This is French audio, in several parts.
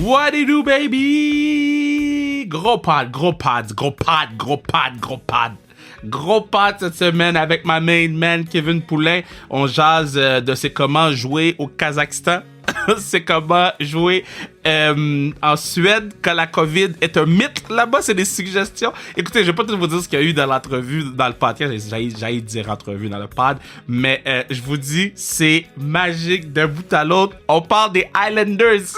What do you do, baby? Gros pod, gros pod, gros pod, gros pod, gros pod. Gros pod cette semaine avec ma main man Kevin Poulain. On jase de c'est comment jouer au Kazakhstan. C'est comment jouer en Suède quand la COVID est un mythe. Là-bas, c'est des suggestions. Écoutez, je vais pas tout vous dire ce qu'il y a eu dans l'entrevue, dans le podcast. J'ai dire entrevue dans le pod. Mais je vous dis, c'est magique d'un bout à l'autre. On parle des Islanders.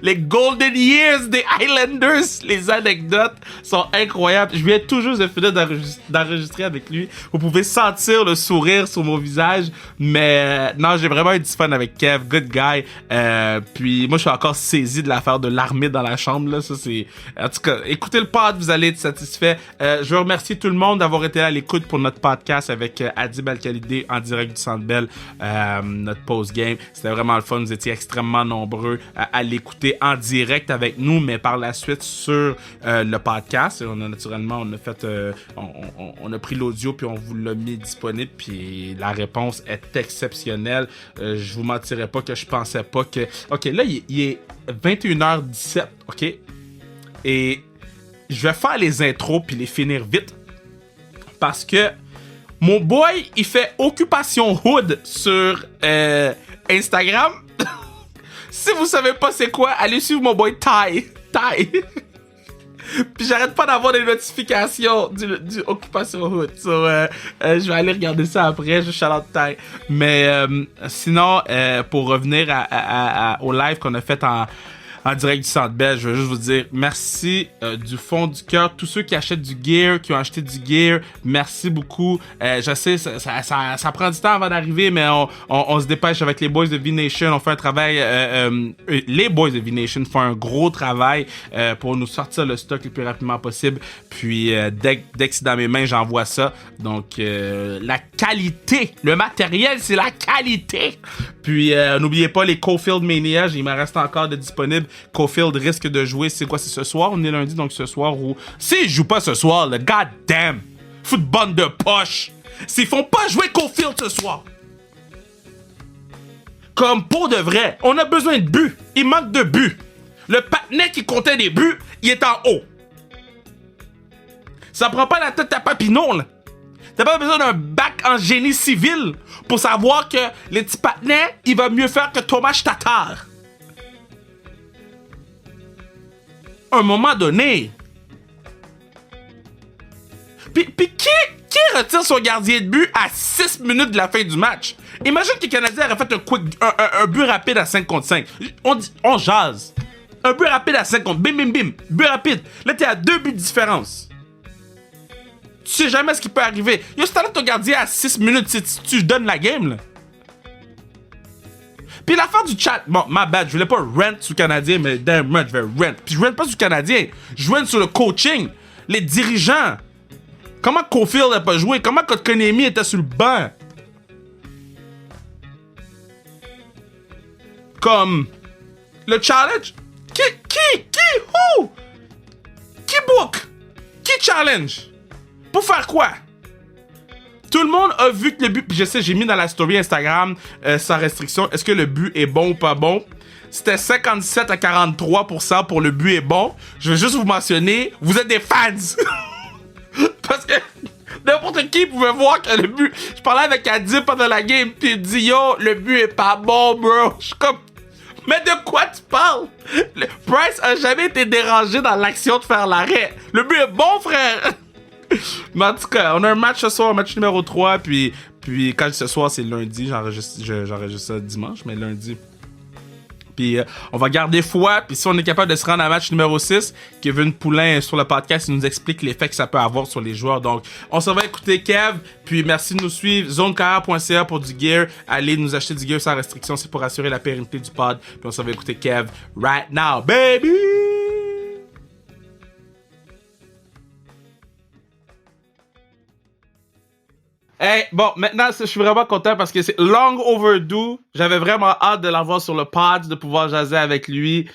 Les Golden Years des Islanders. Les anecdotes sont incroyables. Je viens tout juste de finir d'enregistrer avec lui. Vous pouvez sentir le sourire sur mon visage. Mais non, j'ai vraiment eu du fun avec Kev. Good guy. Puis moi, je suis encore saisi de l'affaire de l'armée dans la chambre. Là. Ça, c'est... En tout cas, écoutez le pod, vous allez être satisfait. Je veux remercier tout le monde d'avoir été à l'écoute pour notre podcast avec Adib Al-Khalidé en direct du Centre Bell. Notre post-game. C'était vraiment le fun. Vous étiez extrêmement nombreux à l'écouter en direct avec nous, mais par la suite sur le podcast. On a naturellement, on a pris l'audio puis on vous l'a mis disponible. Puis la réponse est exceptionnelle. Je vous mentirais pas que je pensais pas que... OK, là, il est 21h17, OK? Et je vais faire les intros puis les finir vite. Parce que mon boy, il fait Occupation Hood sur Instagram. Si vous savez pas c'est quoi, allez suivre mon boy Ty. Puis j'arrête pas d'avoir des notifications du Occupation Hood. So, je vais aller regarder ça après. Je shout-out Ty. Mais sinon, pour revenir au live qu'on a fait en direct du Centre Bell, je veux juste vous dire merci du fond du cœur. Tous ceux qui achètent du gear, qui ont acheté du gear, merci beaucoup. Je sais, ça prend du temps avant d'arriver, mais on se dépêche avec les boys de V-Nation. On fait un travail... les boys de V-Nation font un gros travail pour nous sortir le stock le plus rapidement possible. Puis dès que c'est dans mes mains, j'envoie ça. Donc, la qualité, le matériel, c'est la qualité. Puis, n'oubliez pas les Cofield Mania, il m'en reste encore de disponibles. Cofield risque de jouer, c'est quoi, c'est ce soir? On est lundi, donc ce soir où... S'ils jouent pas ce soir, le goddamn, football de poche. S'ils font pas jouer Cofield ce soir. Comme pour de vrai, on a besoin de buts. Il manque de buts. Le patinet qui comptait des buts, il est en haut. Ça prend pas la tête à Papineau, là. T'as pas besoin d'un bac en génie civil pour savoir que les petits patinets, il va mieux faire que Thomas Tatar. À un moment donné. Puis qui retire son gardien de but à 6 minutes de la fin du match? Imagine que le Canadien aurait fait un but rapide à 5 contre 5. On jase. Un but rapide à 5 contre... Bim, bim, bim. But rapide. Là, t'es à 2 buts de différence. Tu sais jamais ce qui peut arriver. Yo, si t'as ton gardien à 6 minutes, tu donnes la game, là. Puis l'affaire du chat, bon, ma bad, je voulais pas rent sur le Canadien, mais damn, je vais rent. Puis je rent pas sur le Canadien, je rent sur le coaching, les dirigeants. Comment Cofield n'a pas joué? Comment Kotkaniemi était sur le banc? Comme le challenge? Who? Qui book? Qui challenge? Pour faire quoi? Tout le monde a vu que le but... Puis je sais, j'ai mis dans la story Instagram sans restriction. Est-ce que le but est bon ou pas bon? C'était 57 à 43% pour le but est bon. Je veux juste vous mentionner, vous êtes des fans. Parce que n'importe qui pouvait voir que le but... Je parlais avec Adib pendant la game, puis il dit « Yo, le but est pas bon, bro. » Je suis comme... Mais de quoi tu parles? Price a jamais été dérangé dans l'action de faire l'arrêt. Le but est bon, frère. Mais en tout cas, on a un match ce soir, match numéro 3, puis quand ce soir, c'est lundi, j'enregistre ça dimanche, mais lundi. Puis on va garder foi, puis si on est capable de se rendre à match numéro 6, Kevin Poulain sur le podcast, il nous explique l'effet que ça peut avoir sur les joueurs. Donc, on s'en va écouter Kev, puis merci de nous suivre, zonekr.ca pour du gear, allez nous acheter du gear sans restriction, c'est pour assurer la pérennité du pod, puis on s'en va écouter Kev right now, baby! Hey, bon, maintenant, je suis vraiment content parce que c'est long overdue. J'avais vraiment hâte de l'avoir sur le pod, de pouvoir jaser avec lui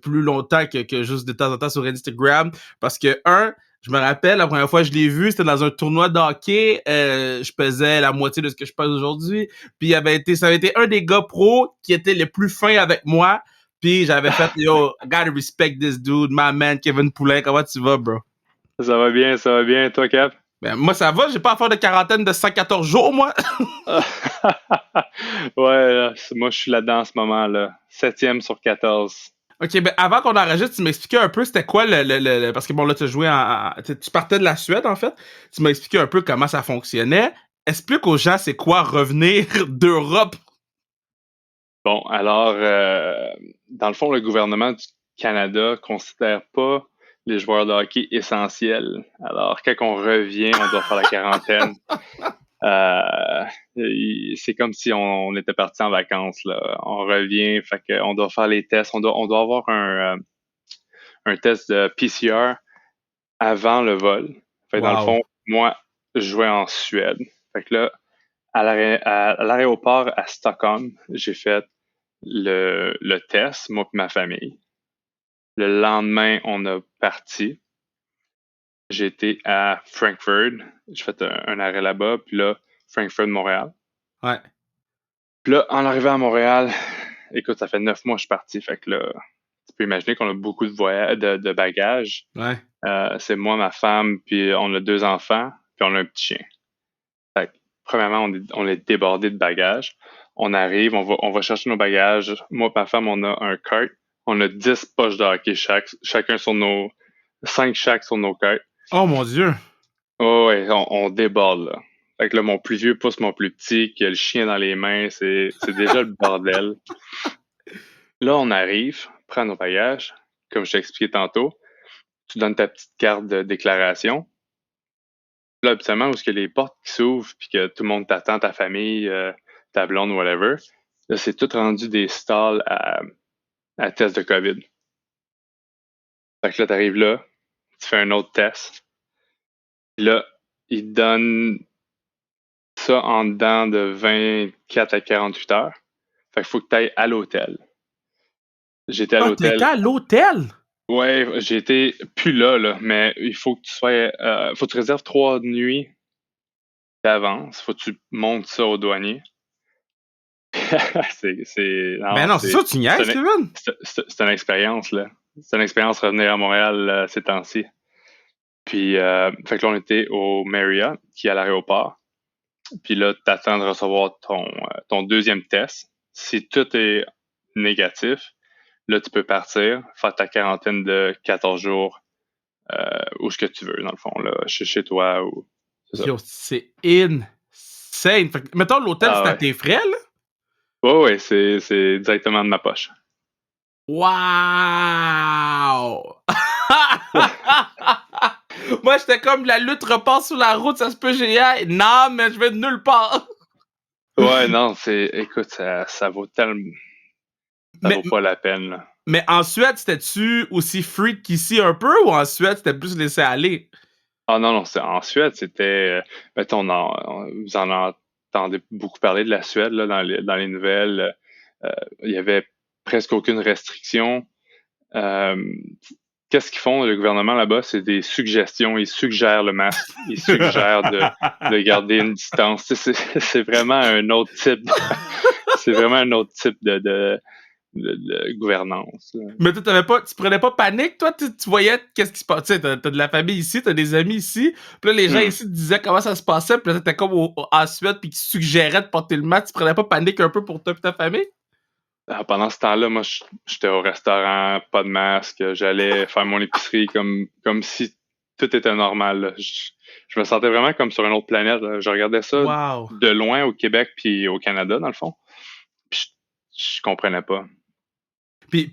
plus longtemps que juste de temps en temps sur Instagram. Parce que, je me rappelle, la première fois que je l'ai vu, c'était dans un tournoi de hockey. Je pesais la moitié de ce que je pèse aujourd'hui. Puis ça avait été un des gars pros qui était le plus fin avec moi. Puis j'avais fait, yo, I gotta respect this dude, my man, Kevin Poulin. Comment tu vas, bro? Ça va bien, ça va bien. Toi, Cap? Ben, moi, ça va. J'ai pas à faire de quarantaine de 114 jours, moi. Ouais, là, moi, je suis là-dedans en ce moment, là. 7e sur 14. OK, ben avant qu'on enregistre, tu m'expliquais un peu c'était quoi parce que bon là tu jouais tu partais de la Suède en fait. Tu m'as expliqué un peu comment ça fonctionnait. Explique aux gens c'est quoi revenir d'Europe. Bon, alors, dans le fond, le gouvernement du Canada considère pas les joueurs de hockey essentiels. Alors, quand on revient, on doit faire la quarantaine. C'est comme si on était parti en vacances, là. On revient, fait qu'on doit faire les tests. On doit avoir un test de PCR avant le vol. Fait que dans le Wow. fond, moi, je jouais en Suède. Fait que là, à l'aéroport à Stockholm, j'ai fait le test, moi et ma famille. Le lendemain, on a parti. J'ai été à Frankfurt. J'ai fait un arrêt là-bas. Puis là, Frankfurt, Montréal. Ouais. Puis là, en arrivant à Montréal, écoute, ça fait 9 mois que je suis parti. Fait que là, tu peux imaginer qu'on a beaucoup de bagages. Ouais. C'est moi, ma femme, puis on a 2 enfants, puis on a un petit chien. Fait que, premièrement, on est débordé de bagages. On arrive, on va chercher nos bagages. Moi et ma femme, on a un cart. On a 10 poches de hockey chacun sur 5 chaque sur nos cartes. Oh mon Dieu. Oh ouais, on déborde, là. Fait que là, mon plus vieux pousse mon plus petit, qui a le chien dans les mains, c'est déjà le bordel. Là, on arrive, prend nos bagages, comme je t'ai expliqué tantôt. Tu donnes ta petite carte de déclaration. Là, habituellement, où est-ce que les portes qui s'ouvrent, puis que tout le monde t'attend, ta famille, ta blonde, whatever, là, c'est tout rendu des stalls à test de COVID. Fait que là, t'arrives là, tu fais un autre test. Puis là, ils te donnent ça en dedans de 24 à 48 heures. Fait qu'il faut que tu ailles à l'hôtel. J'étais à Ah, l'hôtel. t'étais à l'hôtel? Ouais, j'étais plus là, mais il faut que tu sois. Faut que tu réserves 3 nuits d'avance. Faut que tu montes ça au douanier. Ben non, c'est ça, tu niaises, Kevin. C'est une expérience, là. C'est une expérience revenir à Montréal ces temps-ci. Puis, fait que là, on était au Marriott, qui est à l'aéroport. Puis là, tu attends de recevoir ton deuxième test. Si tout est négatif, là, tu peux partir, faire ta quarantaine de 14 jours où ce que tu veux, dans le fond, là, chez toi ou... C'est ça. Yo, c'est insane. Fait que, mettons, l'hôtel, Ah c'est à ouais. tes frais, là? Ouais, c'est directement de ma poche. Wow! Moi, j'étais comme la lutte repart sur la route, ça se peut j'y aille. Non, mais je vais de nulle part. Ouais, non, écoute, ça vaut tellement... Ça vaut pas la peine, là. Mais en Suède, c'était-tu aussi freak qu'ici un peu, ou en Suède, c'était plus laissé aller? Ah non, en Suède, c'était... mettons, vous en entendez beaucoup parler de la Suède, là, dans les nouvelles. Il y avait presque aucune restriction. Qu'est-ce qu'ils font, le gouvernement là-bas? C'est des suggestions. Ils suggèrent le masque. Ils suggèrent de garder une distance. C'est vraiment un autre type. C'est vraiment un autre type de gouvernance. Mais toi, tu prenais pas panique, toi? Tu voyais qu'est-ce qui se passait? T'as de la famille ici, t'as des amis ici. Puis là, les gens ici te disaient comment ça se passait. Puis là, t'étais comme en Suède, puis qui suggéraient de porter le masque. Tu prenais pas panique un peu pour toi et ta famille? Pendant ce temps-là, moi, j'étais au restaurant, pas de masque. J'allais faire mon épicerie comme si tout était normal, là. Je me sentais vraiment comme sur une autre planète, là. Je regardais ça Wow. de loin au Québec puis au Canada, dans le fond. Puis je comprenais pas. Puis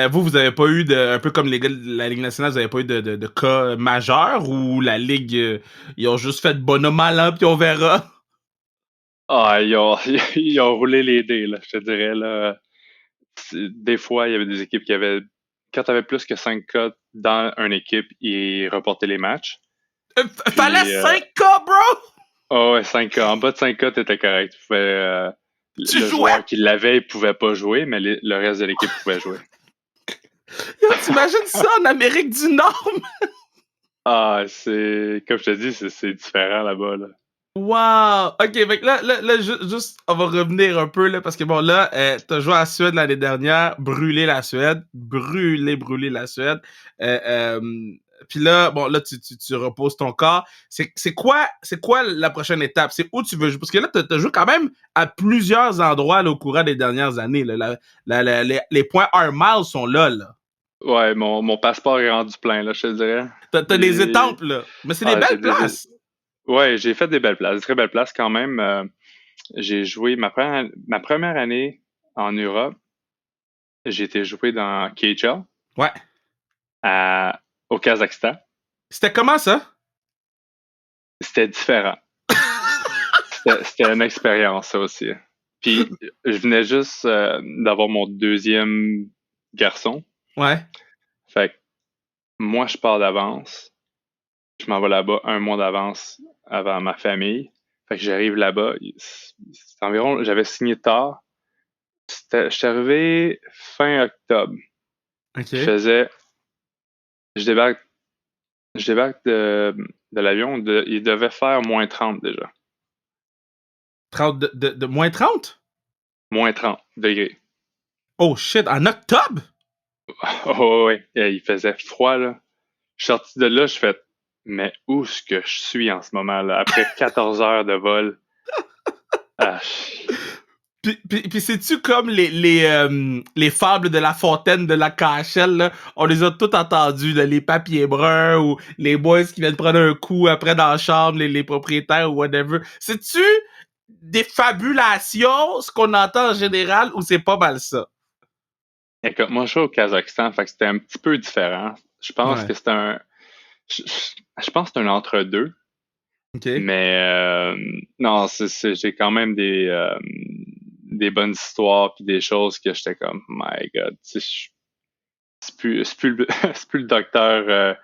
vous avez pas eu un peu comme les gars de la Ligue nationale, vous avez pas eu de cas majeurs, ou la Ligue, ils ont juste fait bonhomme malin puis on verra? Ah, ils ont roulé les dés, là, je te dirais, là. Des fois, il y avait des équipes qui avaient... Quand t'avais plus que 5 cas dans une équipe, ils reportaient les matchs. Fallait 5 cas, bro! Oh ouais, 5 cas. En bas de 5 cas, t'étais correct. Tu pouvais, Tu le jouais? joueur qui l'avait, il pouvait pas jouer, mais le reste de l'équipe pouvait jouer. Yo, t'imagines ça en Amérique du Nord? Ah, comme je te dis, c'est différent là-bas, là. Wow! OK, fait que là juste, on va revenir un peu, là, parce que bon, là, t'as joué à la Suède l'année dernière, brûlé la Suède, brûlé la Suède. Euh, euh, Puis là, bon, là, tu reposes ton corps. C'est quoi la prochaine étape? C'est où tu veux jouer? Parce que là, t'as joué quand même à plusieurs endroits, là, au courant des dernières années, là. Les points Air Miles sont là, là. Ouais, mon passeport est rendu plein, là, je te dirais. T'as des étampes, là. Mais c'est des Ah, belles places. Ouais, j'ai fait des belles places, des très belles places quand même. J'ai joué ma première année en Europe. J'ai été joué dans KHL Ouais. au Kazakhstan. C'était comment, ça? C'était différent. C'était une expérience, ça aussi. Puis, je venais juste d'avoir mon deuxième garçon. Ouais. Fait que moi, je pars d'avance. Je m'en vais là-bas un mois d'avance avant ma famille. Fait que j'arrive là-bas. C'est environ, j'avais signé tard. J'étais arrivé fin octobre. Je OK. faisais, je débarque, je débarque de l'avion. Il devait faire -30 déjà. 30 de moins 30? -30 degrés. Oh shit, en octobre? Oh, ouais, il faisait froid, là. Je suis sorti de là, je fais, mais où est-ce que je suis en ce moment, là? Après 14 heures de vol. Ah, Puis c'est-tu comme les fables de La Fontaine de la KHL, là? On les a toutes entendues, là, les papiers bruns ou les boys qui viennent prendre un coup après dans la chambre, les propriétaires ou whatever. C'est-tu des fabulations, ce qu'on entend en général, ou c'est pas mal ça? écoute, moi, je suis au Kazakhstan, fait que c'était un petit peu différent. Je pense Ouais. que c'est un, je pense que c'est un entre-deux. OK. Mais non, j'ai quand même des bonnes histoires puis des choses que j'étais comme my God, tu sais, c'est plus le, c'est plus le docteur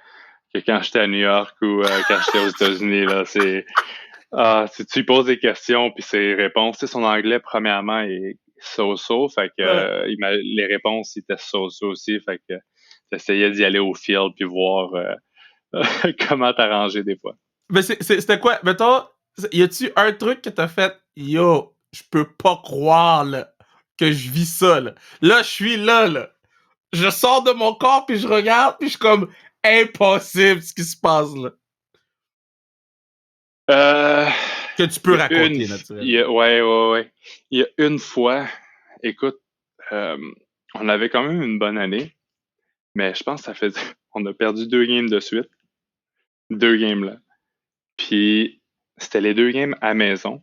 que quand j'étais à New York ou quand j'étais aux États-Unis là. Tu lui poses des questions puis ses réponses. Tu sais, son anglais premièrement est so-so, fait que Ouais. les réponses étaient so-so aussi, fait que j'essayais d'y aller au field puis voir comment t'arranger des fois. Mais c'était quoi? Mettons, y a-tu un truc que t'as fait? Yo, je peux pas croire, là, que je vis ça, là. Là, je suis là, là. Je sors de mon corps, puis je regarde, puis je suis comme, impossible ce qui se passe, là. Euh, Que tu peux il y a une, raconter, naturellement. ouais, ouais, ouais. Il y a une fois, écoute, euh, on avait quand même une bonne année, mais je pense que ça fait, on a perdu 2 games de suite, 2 games là. Puis c'était les 2 games à maison.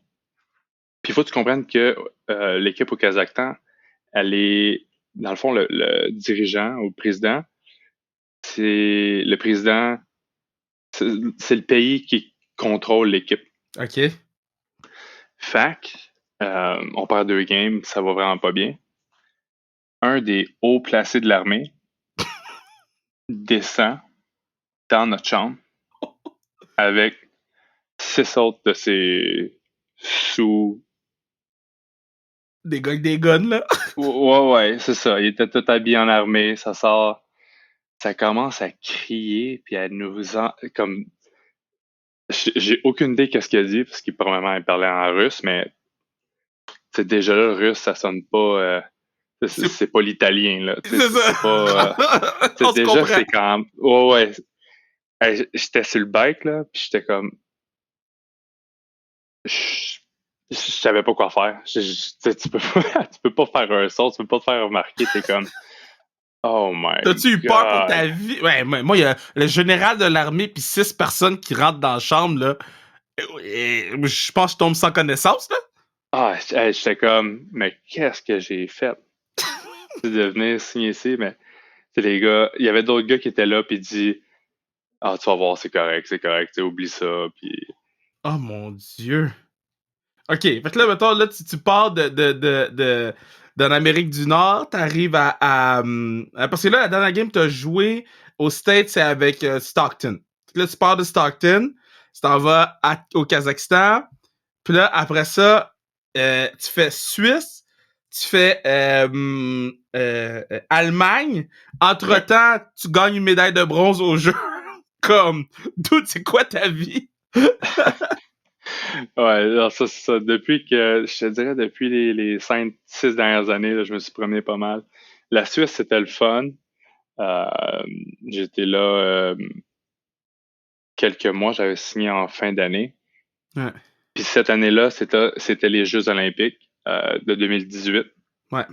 Puis il faut que tu comprennes que l'équipe au Kazakhstan, elle est, dans le fond, le dirigeant ou le président, c'est le président, c'est le pays qui contrôle l'équipe. OK. Fac, on perd 2 games, ça va vraiment pas bien. Un des hauts placés de l'armée descend dans notre chambre avec 6 autres de ses sous. Des gars avec des guns, là. Ouais, ouais, c'est ça. Il était tout habillé en armée. Ça sort, ça commence à crier, puis à comme. J'ai aucune idée qu'est-ce qu'il a dit, parce qu'il probablement il parlait en russe, mais c'est déjà là, le russe, ça sonne pas. C'est C'est pas l'italien, là. Tu sais, c'est c'est pas. ça. On se Déjà, comprend. c'est quand même. Ouais, ouais. Hey, j'étais sur le bike, là, puis j'étais comme. Je, je savais pas quoi faire. Tu peux pas, tu peux pas faire un saut, tu peux pas te faire remarquer. T'es comme, oh my T'as-tu eu peur pour ta God. vie? Ouais, moi, il y a le général de l'armée puis 6 personnes qui rentrent dans la chambre, là. Et je pense que je tombe sans connaissance, là. Ah, j'étais comme, mais qu'est-ce que j'ai fait? C'est de venir signer ici, mais c'est les gars, il y avait d'autres gars qui étaient là, puis ils disent, ah, tu vas voir, c'est correct, oublie ça, puis. Oh mon Dieu. OK, fait que là, mettons, là, tu pars d'en Amérique du Nord, t'arrives parce que là, la dernière game que t'as joué aux States, c'est avec Stockton. Fait que là, tu pars de Stockton, tu t'en vas au Kazakhstan, puis là, après ça, tu fais Suisse, tu fais Allemagne. Ouais. Entre-temps, tu gagnes une médaille de bronze au jeu. Comme, d'où c'est quoi ta vie? Ouais, alors ça, c'est ça. Je te dirais, depuis les 5-6 dernières années, là, je me suis promené pas mal. La Suisse, c'était le fun. Euh, J'étais là quelques mois, j'avais signé en fin d'année. Ouais. Puis cette année-là, c'était les Jeux olympiques de 2018. Ouais.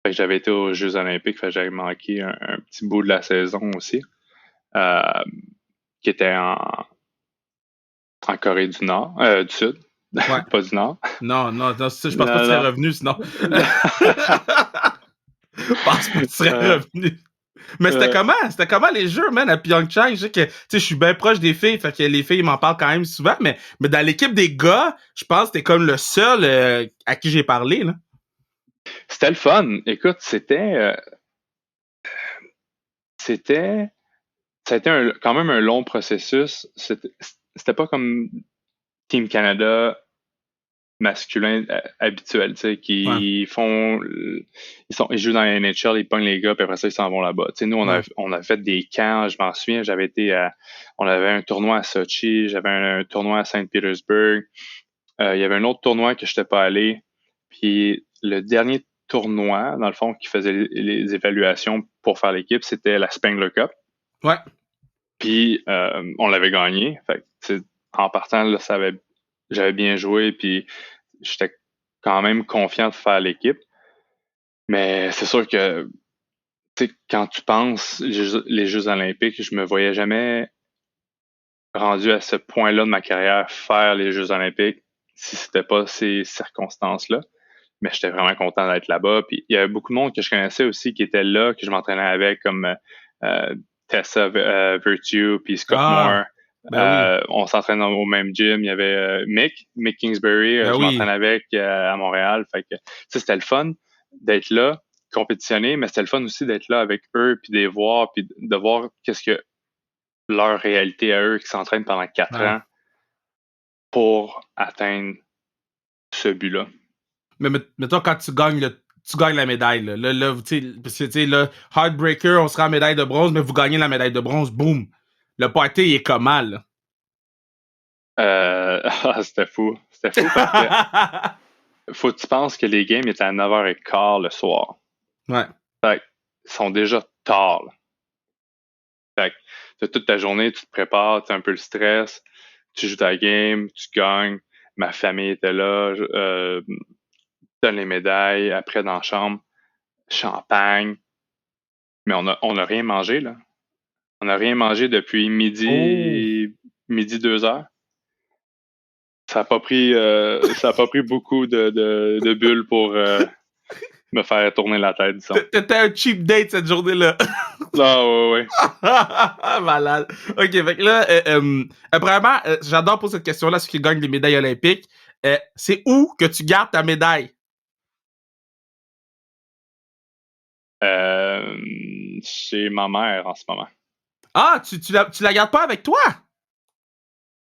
Fait que j'avais été aux Jeux olympiques, fait que j'avais manqué un petit bout de la saison aussi, euh, qui était en Corée du Nord, du Sud, Ouais. pas du Nord. Non, non, non, je pense pas que tu Non, serais non. revenu sinon. Je pense pas que tu serais Euh, revenu. Mais c'était euh, comment? C'était comment les jeux, man, à Pyeongchang? Je sais que, tu sais, je suis bien proche des filles, fait que les filles m'en parlent quand même souvent, mais dans l'équipe des gars, je pense que t'es comme le seul à qui j'ai parlé, là. C'était le fun. Écoute, c'était, ça a été quand même un long processus. C'était pas comme Team Canada masculin habituel, tu sais, Ouais, ils jouent dans la NHL, ils pognent les gars, puis après ça, ils s'en vont là-bas. Tu sais, nous, ouais. on a fait des camps, je m'en souviens, on avait un tournoi à Sochi, j'avais un tournoi à Saint-Pétersbourg, il y avait un autre tournoi que je n'étais pas allé, puis le dernier tournoi, dans le fond, qui faisait les évaluations pour faire l'équipe, c'était la Spengler Cup. Ouais. Puis on l'avait gagné. Fait que, en partant, là, j'avais bien joué, puis j'étais quand même confiant de faire l'équipe. Mais c'est sûr que quand tu penses les Jeux olympiques, je me voyais jamais rendu à ce point-là de ma carrière faire les Jeux olympiques si c'était pas ces circonstances-là. Mais j'étais vraiment content d'être là-bas. Puis il y avait beaucoup de monde que je connaissais aussi qui était là, que je m'entraînais avec, comme Tessa Virtue, puis Scott Ah, Moore. ben oui. On s'entraîne au même gym. Il y avait Mick Kingsbury, Ben je m'entraîne oui. avec à Montréal. Fait que c'était le fun d'être là, compétitionner, mais c'était le fun aussi d'être là avec eux, puis de les voir, puis de voir qu'est-ce que leur réalité à eux qui s'entraînent pendant 4 ans Ouais. pour atteindre ce but-là. Mais toi, quand tu gagnes la médaille, là, tu sais, parce que, tu sais, là, Heartbreaker, on sera en médaille de bronze, mais vous gagnez la médaille de bronze, boum. Le party, il est comment, là? C'était fou. C'était fou parce que faut que tu penses que les games étaient à 9h15 le soir. Ouais. Fait ils sont déjà tard, là. Fait que t'as toute ta journée, tu te prépares, tu as un peu le stress, tu joues ta game, tu gagnes. Ma famille était là, donne les médailles, après dans la chambre, champagne. Mais on a rien mangé, là. On n'a rien mangé depuis Oh. midi 2 heures. Ça a pas pris beaucoup de bulles pour me faire tourner la tête, disons. T'étais un cheap date cette journée-là. Ah, ouais, ouais. Malade. OK, fait que là, premièrement, j'adore poser cette question-là, ceux qui gagnent les médailles olympiques. C'est où que tu gardes ta médaille? Euh, Chez ma mère en ce moment. Ah, tu la gardes pas avec toi?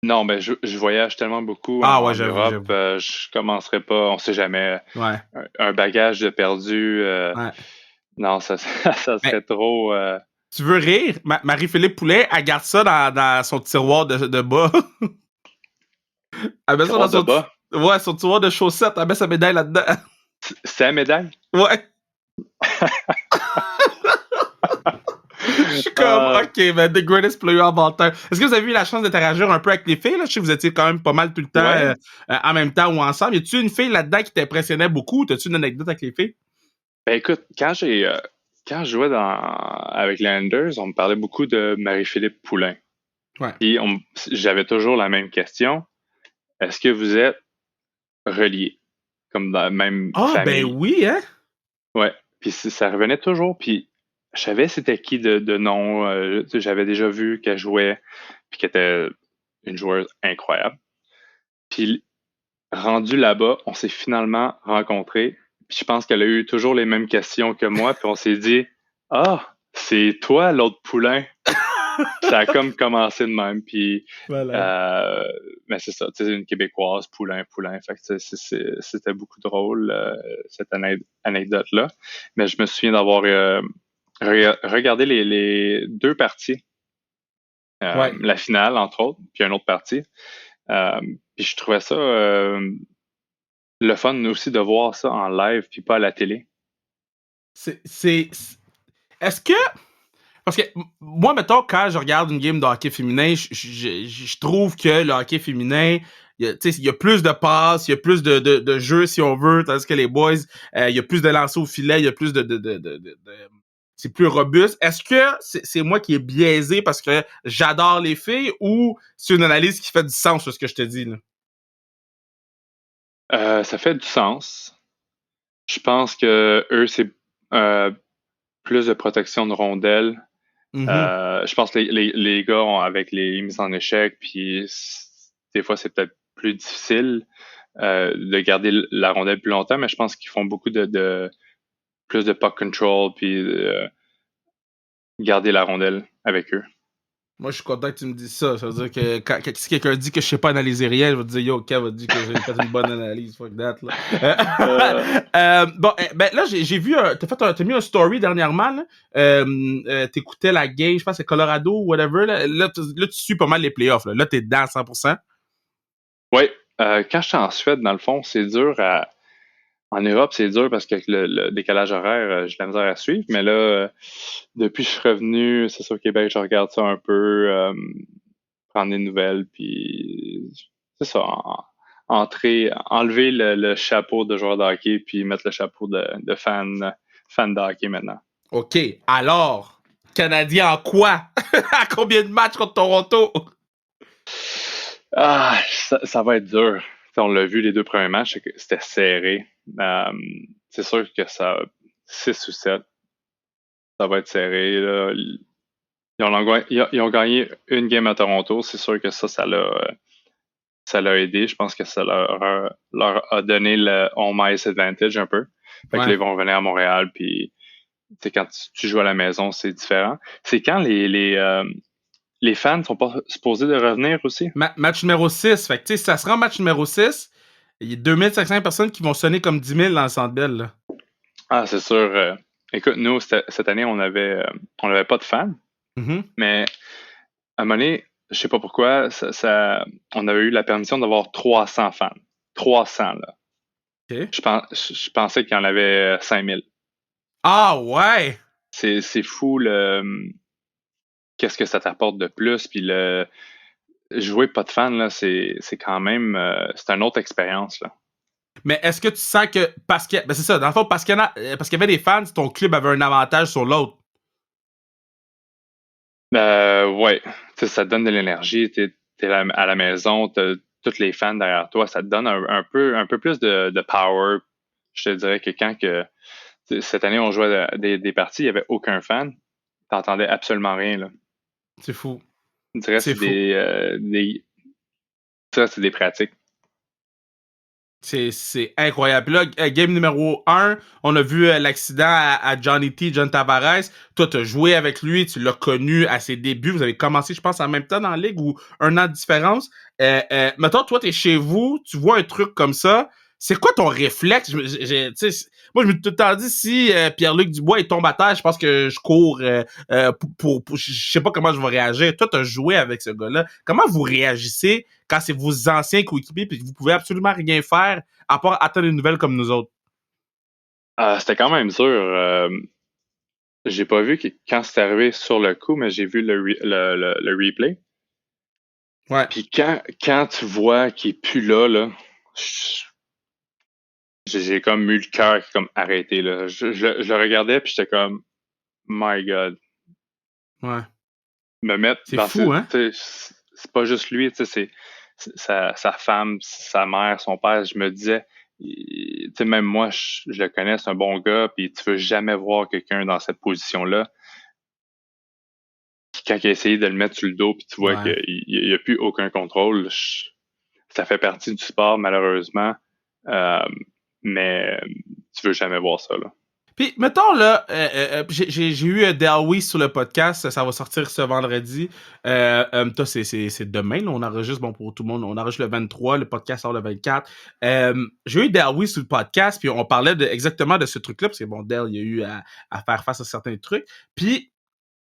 Non, ben je voyage tellement beaucoup Ah ouais, en j'avoue, Europe, j'avoue. je commencerai pas, on sait jamais, Ouais, un bagage de perdu, ouais. non, ça, ça Mais serait trop tu veux rire? Marie-Philippe Poulet, elle garde ça dans son tiroir de bas. Elle met ça dans tiroir de bas. ouais, son tiroir de chaussettes. Elle met sa médaille là-dedans. C'est la médaille? Ouais. Je suis comme, Euh, OK, ben, the greatest player of all time. Est-ce que vous avez eu la chance d'interagir un peu avec les filles, là? Je sais que vous étiez quand même pas mal tout le temps ouais. en même temps ou ensemble. Y a-tu une fille là-dedans qui t'impressionnait beaucoup? T'as-tu une anecdote avec les filles? Ben écoute, quand je jouais avec les Landers, on me parlait beaucoup de Marie-Philippe Poulain. Ouais. Puis j'avais toujours la même question. Est-ce que vous êtes reliés, comme dans la même Ah, ben famille? oui, hein? Ouais. Puis ça revenait toujours. Puis je savais c'était qui de nom. Tu sais, j'avais déjà vu qu'elle jouait, puis qu'elle était une joueuse incroyable. Puis rendu là-bas, on s'est finalement rencontrés. Puis je pense qu'elle a eu toujours les mêmes questions que moi. Puis on s'est dit, ah, c'est toi l'autre poulain. Ça a comme commencé de même. Puis, Malade. euh, mais c'est ça, tu sais, une Québécoise, poulain, poulain. Fait que c'était beaucoup drôle, cette anecdote-là. Mais je me souviens d'avoir regardé les deux parties. Ouais. La finale, entre autres, puis une autre partie. Puis je trouvais ça le fun aussi de voir ça en live puis pas à la télé. Est-ce que... Parce que moi, mettons, quand je regarde une game de hockey féminin, je trouve que le hockey féminin, il y a plus de passes, il y a plus de jeux, si on veut, tandis que les boys, il y a plus de lancers au filet, il y a plus c'est plus robuste. Est-ce que c'est moi qui est biaisé parce que j'adore les filles ou c'est une analyse qui fait du sens sur ce que je te dis, là? Ça fait du sens. Je pense que eux, c'est euh, plus de protection de rondelles. Mhm. Je pense que les gars, avec les mises en échec, puis des fois, c'est peut-être plus difficile de garder la rondelle plus longtemps, mais je pense qu'ils font beaucoup de plus de puck control, puis garder la rondelle avec eux. Moi, je suis content que tu me dises ça. Ça veut dire que si quelqu'un dit que je sais pas analyser rien, je vais te dire, yo, Kev va dire que j'ai fait une bonne analyse. Fuck that, là. Euh, Bon, ben là, j'ai vu, t'as mis un story dernièrement, là. T'écoutais la game, je pense que c'est Colorado ou whatever, là. Là, tu suis pas mal les playoffs, là. Là, t'es dedans à 100%. oui, quand je suis en Suède, dans le fond, c'est dur à. En Europe, c'est dur parce qu'avec le décalage horaire, j'ai de la misère à suivre. Mais là, depuis que je suis revenu, c'est ça au Québec, je regarde ça un peu, prendre des nouvelles, puis c'est ça, enlever le chapeau de joueur de hockey, puis mettre le chapeau de fan de hockey maintenant. OK. Alors, Canadien en quoi? À combien de matchs contre Toronto? Ah, ça va être dur. T'sais, on l'a vu les deux premiers matchs, c'était serré. C'est sûr que ça, 6 ou 7, ça va être serré. Là. Ils ont gagné une game à Toronto. C'est sûr que ça l'a aidé. Je pense que ça leur a donné le home ice advantage un peu. Fait que là, Ouais. ils vont revenir à Montréal. Puis, quand tu joues à la maison, c'est différent. C'est quand les fans sont pas supposés de revenir aussi? Match numéro 6. Fait que, tu sais, si ça se rend match numéro 6, il y a 2500 personnes qui vont sonner comme 10 000 dans le Centre Bell, là. Ah, c'est sûr. Écoute, nous, cette année, on avait pas de fans. Mhm. Mais à un moment donné, je sais pas pourquoi, on avait eu la permission d'avoir 300 fans. 300, là. OK. Je pensais qu'il y en avait 5000. Ah, ouais! C'est fou qu'est-ce que ça t'apporte de plus. Puis jouer pas de fans, là, c'est quand même, c'est une autre expérience, là. Mais est-ce que tu sens que, parce que, ben c'est ça, dans le fond, parce qu'il y avait des fans, ton club avait un avantage sur l'autre. Ouais, tu sais, ça te donne de l'énergie. T'es à la maison, t'as tous les fans derrière toi. Ça te donne un peu plus de power. Je te dirais que cette année, on jouait des parties, il n'y avait aucun fan. T'entendais absolument rien, là. C'est fou. On dirait que C'est fou. c'est des pratiques. C'est incroyable. Puis là, game numéro 1, on a vu l'accident à Johnny T, John Tavares. Toi, t'as joué avec lui, tu l'as connu à ses débuts. Vous avez commencé, je pense, en même temps dans la ligue ou un an de différence. Mettons, toi, t'es chez vous, tu vois un truc comme ça. C'est quoi ton réflexe? Moi, je me suis tout le temps dit, si Pierre-Luc Dubois il tombe à terre, je pense que je cours je sais pas comment je vais réagir. Toi, t'as joué avec ce gars-là. Comment vous réagissez quand c'est vos anciens coéquipiers puis que vous pouvez absolument rien faire à part attendre une nouvelle comme nous autres? C'était quand même dur. J'ai pas vu quand c'est arrivé sur le coup, mais j'ai vu le replay. Ouais. Puis quand tu vois qu'il est plus là, j'ai comme eu le cœur qui est comme arrêté, là. Je le regardais, puis j'étais comme, My God. Ouais. Me mettre C'est dans fou, hein? c'est pas juste lui, c'est sa femme, sa mère, son père. Je me disais, même moi, je le connais, c'est un bon gars, puis tu veux jamais voir quelqu'un dans cette position-là. Puis quand il a essayé de le mettre sur le dos, puis tu vois Ouais. qu'il n'y a plus aucun contrôle, ça fait partie du sport, malheureusement. Euh, mais tu veux jamais voir ça, là. Puis, mettons, là, j'ai eu Dale Weiss sur le podcast, ça va sortir ce vendredi. Toi, c'est demain, là, on enregistre, bon, pour tout le monde, on enregistre le 23, le podcast sort le 24. J'ai eu Dale Weiss sur le podcast, puis on parlait exactement de ce truc-là, parce que, bon, Dale, il a eu à faire face à certains trucs. Puis,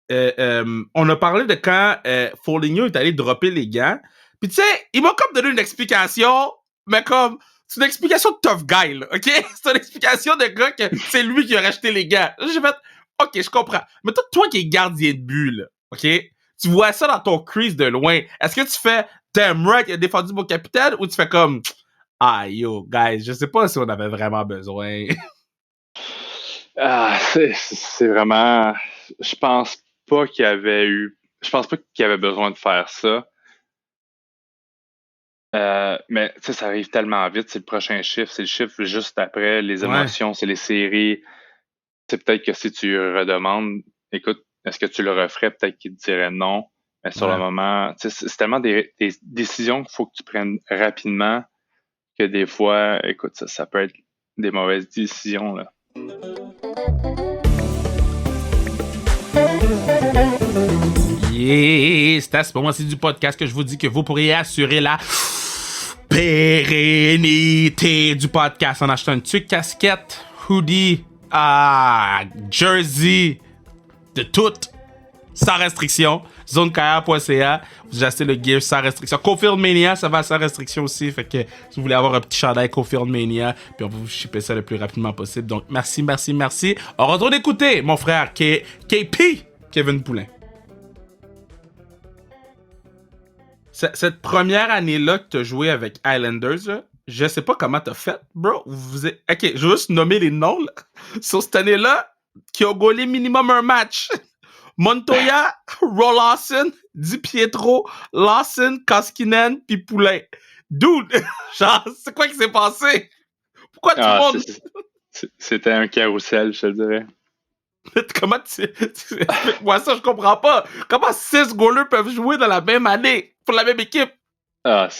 on a parlé de quand Foligno est allé dropper les gants, Puis tu sais, il m'a comme donné une explication, mais comme, c'est une explication de tough guy, là, OK? C'est une explication de gars que c'est lui qui a racheté les gars. J'ai fait, OK, je comprends. Mais toi qui es gardien de but, là, OK? Tu vois ça dans ton crease de loin. Est-ce que tu fais, damn right, il a défendu mon capitaine, ou tu fais comme, ah, yo, guys, je sais pas si on avait vraiment besoin. C'est vraiment. Je pense pas qu'il y avait eu. Je pense pas qu'il y avait besoin de faire ça. Mais tu sais, ça arrive tellement vite. C'est le prochain chiffre. C'est le chiffre juste après. Les Ouais. émotions, c'est les séries. C'est peut-être que si tu redemandes, écoute, est-ce que tu le referais? Peut-être qu'il te dirait non. Mais sur le moment, tu sais, c'est tellement des décisions qu'il faut que tu prennes rapidement que des fois, écoute, ça peut être des mauvaises décisions, là. Yeah, c'est à ce moment-ci du podcast que je vous dis que vous pourriez assurer la pérennité du podcast en achetant une tuque, casquette, hoodie, jersey, de tout, sans restriction. Zonekaya.ca, vous achetez le gear sans restriction. Cofield Mania, ça va sans restriction aussi. Fait que si vous voulez avoir un petit chandail Cofield Mania, puis on va vous shipper ça le plus rapidement possible. Donc merci. On retourne écouter mon frère KP, Kevin Poulin. Cette première année-là que t'as joué avec Islanders, là, je sais pas comment t'as fait, bro. Ok, je vais juste nommer les noms, là. Sur cette année-là, qui ont gaulé minimum un match. Montoya, Rollasson, Di Pietro, Lawson, Koskinen, puis Poulain. Dude, genre, c'est quoi qui s'est passé? Pourquoi tout le monde... C'était un carrousel, je te dirais. Comment explique-moi ça, je comprends pas. Comment 6 goalers peuvent jouer dans la même année pour la même équipe?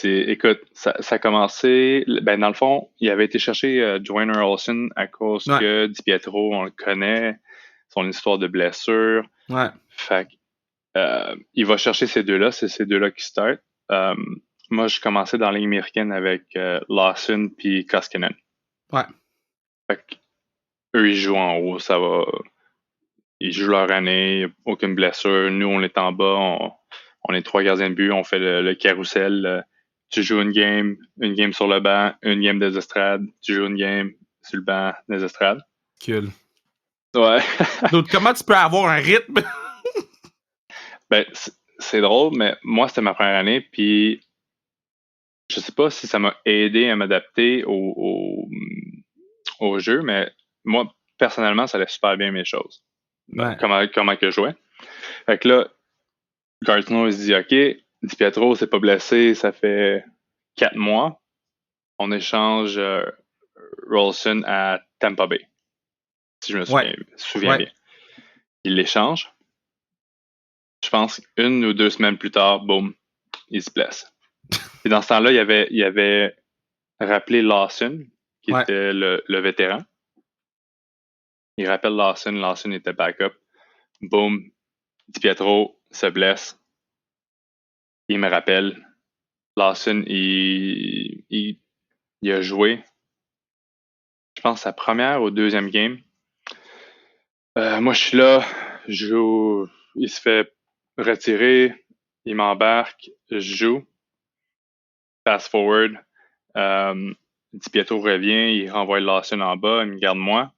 Écoute, ça a commencé, ben dans le fond, il avait été chercher Joanne Rollasson à cause que Di Pietro, on le connaît, son histoire de blessure. Ouais. Fait il va chercher ces deux-là, c'est ces deux-là qui start. Moi, je commençais dans la Ligue américaine avec Lawson puis Koskinen. Ouais. Fait eux, ils jouent en haut, ça va. Ils jouent leur année, aucune blessure. Nous, on est en bas, on est 3 gardiens de but, on fait le carrousel. Tu joues une game sur le banc, une game des estrades. Tu joues une game sur le banc des estrades. Cool. Ouais. Donc, comment tu peux avoir un rythme? Ben, c'est drôle, mais moi, c'était ma première année, puis je sais pas si ça m'a aidé à m'adapter au jeu, mais moi, personnellement, ça allait super bien mes choses. Ouais. Comment que je jouais. Fait que là, Gardner, il se dit, OK, Di Pietro s'est pas blessé, ça fait 4 mois. On échange Rollasson à Tampa Bay. Si je me souviens bien. Il l'échange. Je pense 1 ou 2 semaines plus tard, boum, il se blesse. Et dans ce temps-là, il y avait rappelé Lawson, qui était le vétéran. Il rappelle Lawson était backup. Boum, Di Pietro se blesse. Il me rappelle. Lawson, il a joué, je pense, sa première ou deuxième game. Moi, je suis là, je joue, il se fait retirer, il m'embarque, je joue. Fast forward, Di Pietro revient, il renvoie Lawson en bas, il me garde moi.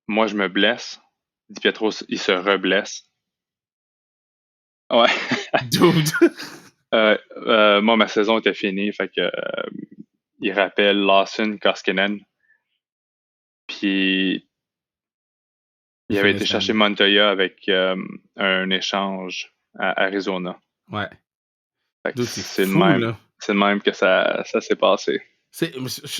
Moi, je me blesse. Di Pietro, il se reblesse. Ouais. Dude. Moi, ma saison était finie, fait que il rappelle Lawson, Koskinen. Puis il avait été chercher Montoya avec un échange à Arizona. Ouais. Dude, c'est le même que ça s'est passé.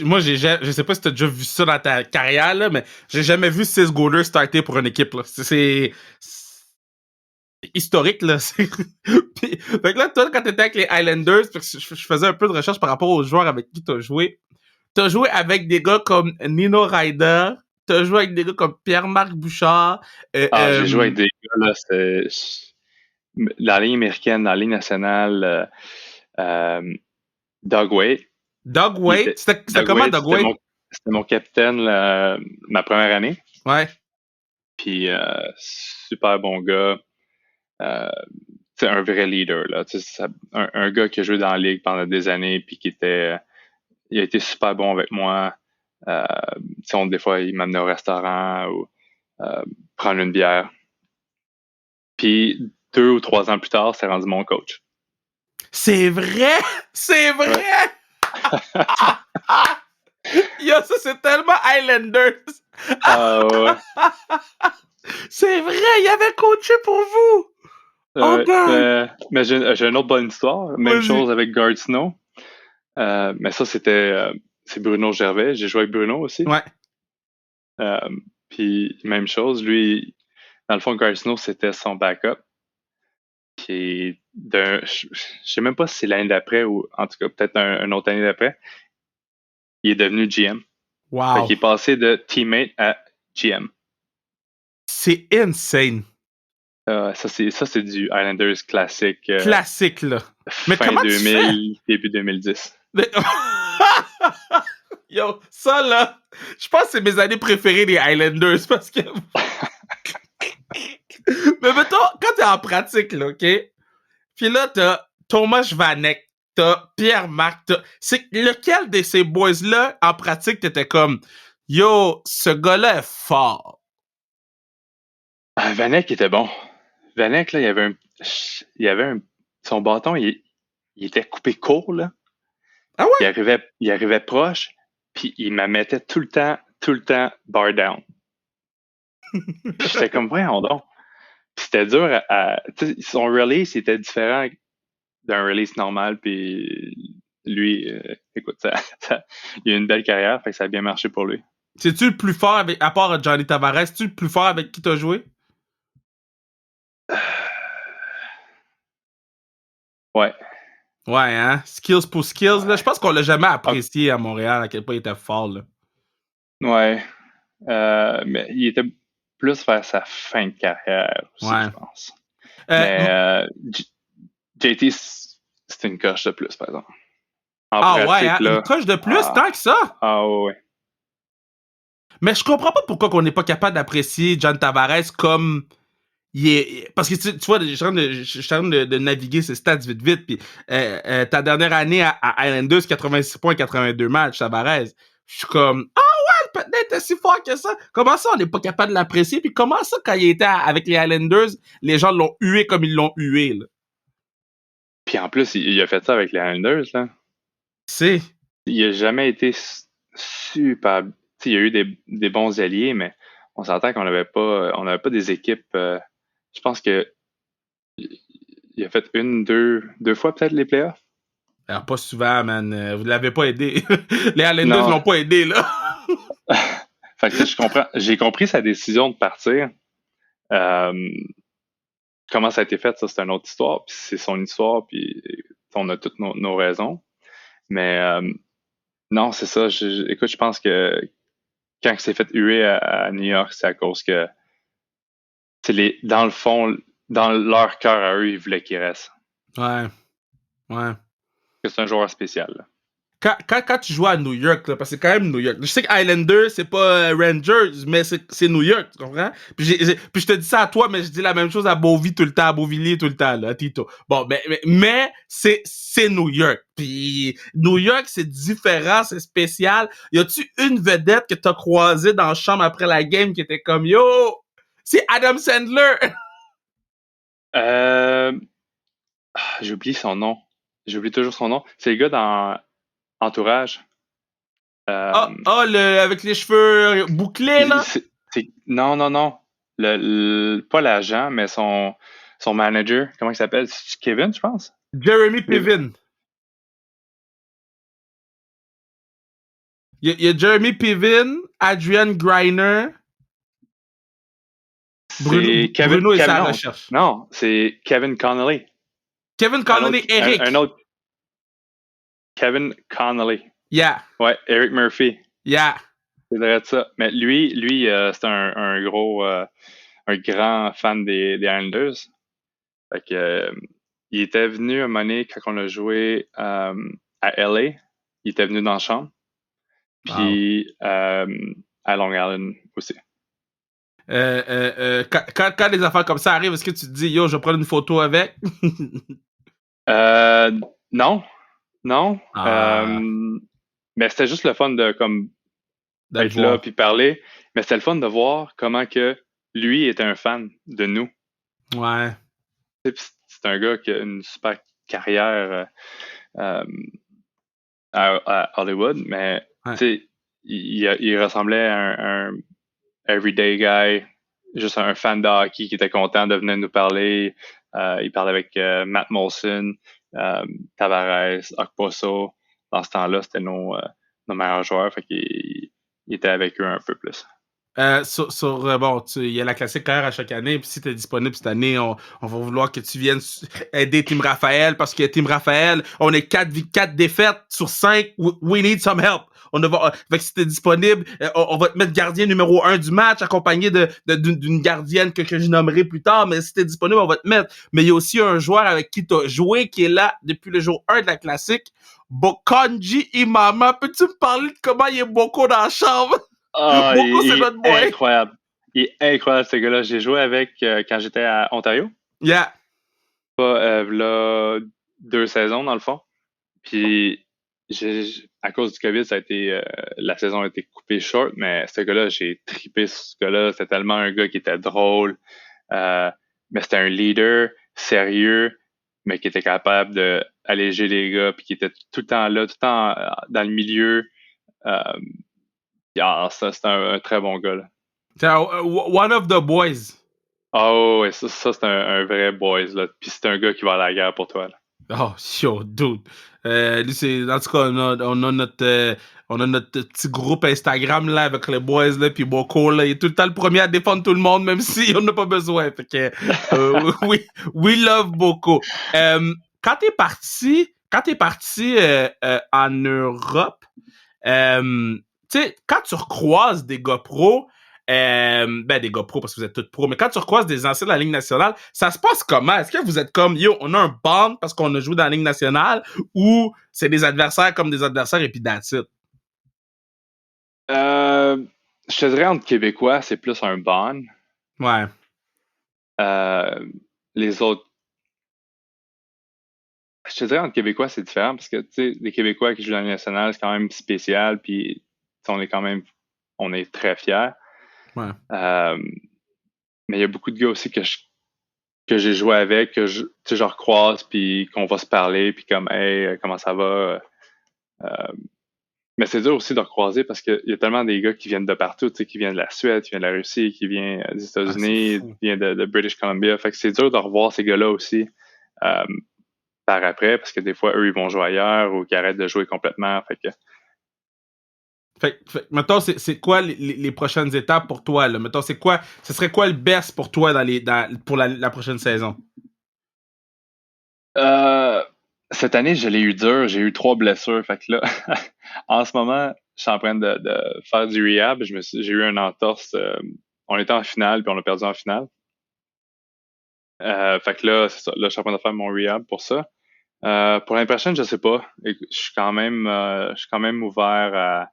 Moi, je sais pas si t'as déjà vu ça dans ta carrière, là, mais j'ai jamais vu 6 goalers starter pour une équipe. Là. C'est historique, là. Fait que là, toi, quand t'étais avec les Islanders, parce que je faisais un peu de recherche par rapport aux joueurs avec qui t'as joué avec des gars comme Nino Ryder, t'as joué avec des gars comme Pierre-Marc Bouchard. J'ai joué avec des gars, là, c'est la Ligue américaine, la Ligue nationale, Doug Weight. Doug Weight? C'était comment, Doug Weight? C'était mon capitaine ma première année. Ouais. Puis, super bon gars. un vrai leader, là. Un gars qui a joué dans la ligue pendant des années, puis il a été super bon avec moi. Des fois, il m'amenait au restaurant ou prendre une bière. Puis 2 ou 3 ans plus tard, c'est rendu mon coach. C'est vrai! C'est vrai! Ouais. Yo, ça, c'est tellement Highlanders! Ouais. C'est vrai, il avait coaché pour vous! Oh, God! Mais j'ai une autre bonne histoire. Même Vas-y. chose avec Guard Snow. Mais ça, c'est Bruno Gervais. J'ai joué avec Bruno aussi. Ouais. Puis même chose, lui, dans le fond, Guard Snow, c'était son backup. Puis je sais même pas si c'est l'année d'après ou en tout cas peut-être une autre année d'après, il est devenu GM. Wow. Fait qu'il est passé de teammate à GM. C'est insane. Ça, c'est du Islanders classique. Classique, là. Mais Fin comment 2000, début 2010. tu fais? Yo, ça, là, je pense que c'est mes années préférées des Highlanders parce que... Mais mettons, quand t'es en pratique, là, OK? Puis là, t'as Thomas Vanek, t'as Pierre-Marc, c'est lequel de ces boys-là, en pratique, t'étais comme, yo, ce gars-là est fort. Vanek était bon. Vanek, là, il avait son bâton, il était coupé court, là. Ah ouais? Il arrivait proche, puis il me mettait tout le temps, bar down. Puis j'étais comme, voyons donc. Puis c'était dur son release était différent d'un release normal, puis lui, écoute, il a une belle carrière, fait que ça a bien marché pour lui. C'est-tu le plus fort avec, à part Johnny Tavares, c'est-tu le plus fort avec qui t'as joué? Ouais. Ouais, hein? Skills pour skills, là. Je pense qu'on l'a jamais apprécié à Montréal, à quel point il était fort, là. Ouais. Mais il était plus vers sa fin de carrière aussi, Ouais. je pense. Mais JT, c'était une coche de plus, par exemple. En pratique, ouais, hein? là, Une coche de plus, tant que ça? ouais. Mais je comprends pas pourquoi on n'est pas capable d'apprécier John Tavares comme parce que tu vois, je suis en train de naviguer ces stats vite, puis ta dernière année à Islanders, 86 points, 82 matchs, Tavares. Je suis comme, le patin était si fort que ça. Comment ça, on n'est pas capable de l'apprécier? Puis comment ça, quand il était avec les Islanders, les gens l'ont hué comme ils l'ont hué, là? Puis en plus, il a fait ça avec les Islanders, là. C'est... Il a jamais été super. Il y a eu des bons alliés, mais on s'entend qu'on n'avait pas des équipes. Je pense que il a fait deux fois peut-être les playoffs. Alors, pas souvent, man. Vous l'avez pas aidé. Les Islanders Non. l'ont pas aidé, là. Fait que j'ai compris sa décision de partir. Comment ça a été fait, ça, c'est une autre histoire. Puis c'est son histoire, puis on a toutes nos raisons. Mais non, c'est ça. Écoute, je pense que quand il s'est fait huer à New York, c'est à cause que dans le fond, dans leur cœur à eux, ils voulaient qu'il reste. Ouais. Que c'est un joueur spécial. Là. Quand tu joues à New York, là, parce que c'est quand même New York. Je sais que Islanders, c'est pas Rangers, mais c'est New York, tu comprends? Puis je te dis ça à toi, mais je dis la même chose à Beauville tout le temps, à Beauvilliers tout le temps, là, à Tito. Bon, mais c'est New York. Puis New York, c'est différent, c'est spécial. Y a-tu une vedette que t'as croisée dans la chambre après la game qui était comme, yo, c'est Adam Sandler? J'oublie son nom. J'oublie toujours son nom. C'est le gars dans Entourage. Avec les cheveux bouclés, là? Non. Pas l'agent, mais son manager. Comment il s'appelle? C'est Kevin, je pense? Jeremy Piven. Il y a Jeremy Piven, Adrian Griner. Bruno est à la recherche. Non, c'est Kevin Connolly. Kevin Connolly, Eric. Un autre. Kevin Connolly. Yeah. Ouais, Eric Murphy. Yeah. C'est vrai de ça. Mais lui c'est un gros, un grand fan des Islanders. Fait que, il était venu à un moment donné, quand on a joué à LA, il était venu dans la chambre. Puis à Long Island aussi. Quand des affaires comme ça arrivent, est-ce que tu te dis, yo, je vais prendre une photo avec? Euh, non, non. Ah, Mais c'était juste le fun de comme de le être là voir. puis parler. Mais c'était le fun de voir comment que lui était un fan de nous. Ouais, C'est un gars qui a une super carrière euh, à Hollywood, mais ouais. tu sais, il ressemblait à un everyday guy, juste un fan de hockey qui était content de venir nous parler. Il parlait avec Matt Molson, Tavares, Okposo. Dans ce temps-là, c'était nos meilleurs joueurs, fait qu'il il était avec eux un peu plus. Bon, il y a la classique carrière à chaque année, puis si tu es disponible cette année, on va vouloir que tu viennes aider Team Raphaël, parce que Team Raphaël, on est 4 défaites sur 5. We need some help. Fait que si t'es disponible, on va te mettre gardien numéro 1 du match, accompagné d'une gardienne que je nommerai plus tard, mais si t'es disponible, on va te mettre. Mais il y a aussi un joueur avec qui t'as joué, qui est là depuis le jour 1 de la classique, Bokanji Imama. Peux-tu me parler de comment il est Boko dans la chambre? Ah, Boko, c'est il notre est boy. incroyable. Il est incroyable, ce gars-là. J'ai joué avec quand j'étais à Ontario. Yeah. Là, 2 saisons, dans le fond. Puis, à cause du COVID, la saison a été coupée short, mais ce gars-là, j'ai trippé sur ce gars-là. C'était tellement un gars qui était drôle, euh, mais c'était un leader sérieux, mais qui était capable de alléger les gars, puis qui était tout le temps là, tout le temps dans le milieu. Euh, ça, c'est un très bon gars, là. C'est one of the boys. Ah ouais, ça c'est un vrai boys, là. Puis c'est un gars qui va à la guerre pour toi, là. Oh, yo, dude. Lui, en tout cas, on a notre petit groupe Instagram là avec les boys là, puis Boko là, il est tout le temps le premier à défendre tout le monde, même si on n'a pas besoin. Fait que, oui, we love Boko. Quand t'es parti en Europe, tu sais, quand tu recroises des gars pros, des gars pros parce que vous êtes tous pros, mais quand tu recroises des anciens de la Ligue nationale, ça se passe comment? Est-ce que vous êtes comme, yo, on a un bond parce qu'on a joué dans la Ligue nationale ou c'est des adversaires comme des adversaires et puis that's it? Euh, je te dirais entre Québécois, c'est plus un bond. Ouais, Euh, les autres, je te dirais entre Québécois, c'est différent parce que, tu sais, les Québécois qui jouent dans la Ligue nationale, c'est quand même spécial, puis tu sais, on est très fiers. ouais. Euh, mais il y a beaucoup de gars aussi que j'ai joué avec, tu sais, je recroise, puis qu'on va se parler, puis comme, hey, comment ça va? Euh, Mais c'est dur aussi de recroiser parce qu'il y a tellement des gars qui viennent de partout, tu sais, qui viennent de la Suède, qui viennent de la Russie, qui viennent des Ah, c'est États-Unis, fou. qui viennent de British Columbia. Fait que c'est dur de revoir ces gars-là aussi euh, par après parce que des fois, eux, ils vont jouer ailleurs ou qu'ils arrêtent de jouer complètement. Fait que, Mettons, c'est quoi les prochaines étapes pour toi, là? Mettons, ce serait quoi le best pour toi pour la prochaine saison? euh, cette année, je l'ai eu dur. J'ai eu 3 blessures. Fait que là, en ce moment, je suis en train de faire du rehab. J'ai eu un entorse. On était en finale, puis on a perdu en finale. Fait que là, c'est ça. Là, je suis en train de faire mon rehab pour ça. Pour l'année prochaine, je sais pas. Je suis quand même ouvert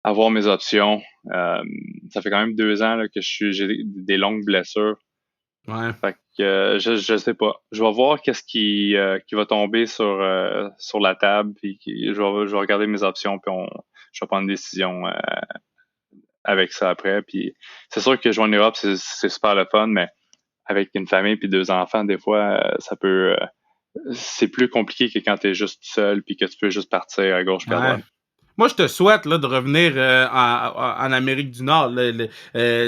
à voir mes options. Euh, Ça fait quand même 2 ans là, que j'ai des longues blessures. Ouais. Fait que je sais pas. Je vais voir qu'est-ce qui va tomber sur la table. Puis je vais regarder mes options. Je vais prendre une décision avec ça après. Puis c'est sûr que jouer en Europe, c'est super le fun, mais avec une famille puis 2 enfants, des fois, c'est plus compliqué que quand t'es juste seul puis que tu peux juste partir à gauche puis à Ouais. droite. Moi, je te souhaite là, de revenir en Amérique du Nord. Là, tu